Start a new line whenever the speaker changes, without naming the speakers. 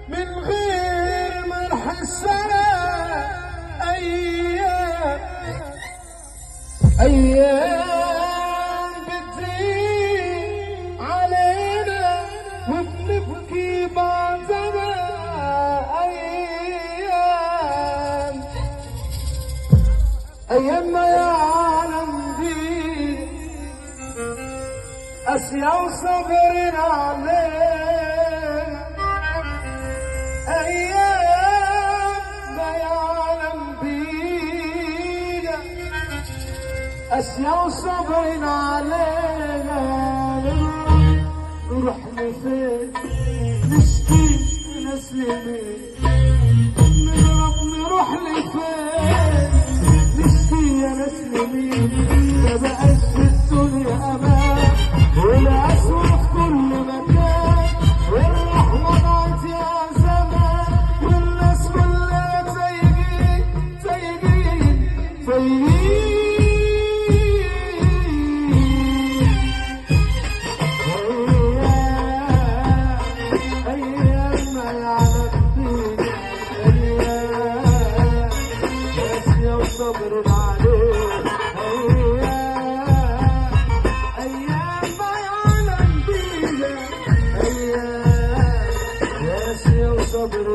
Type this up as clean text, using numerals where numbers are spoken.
من غير ما نحسها أيام بتزيد علينا وبنبكي بعدها أيام ما يعلم بي أسيا وصبر علينا أيام ما يعلم بينا أسيا وصبر علينا نروح لفين نشكي نسلمين نضرب نروح لفين نشكي يا مسلمين ما بقاش في الدنيا امان والعسوة في كل مكان والرحمة ضاعت يا زمان والناس كلها تايهين تايهين تايهين أيام ما يعلم بينا أيام ناسية وصبر عليه أيام ما يعلم بينا أيام ناسية وصبر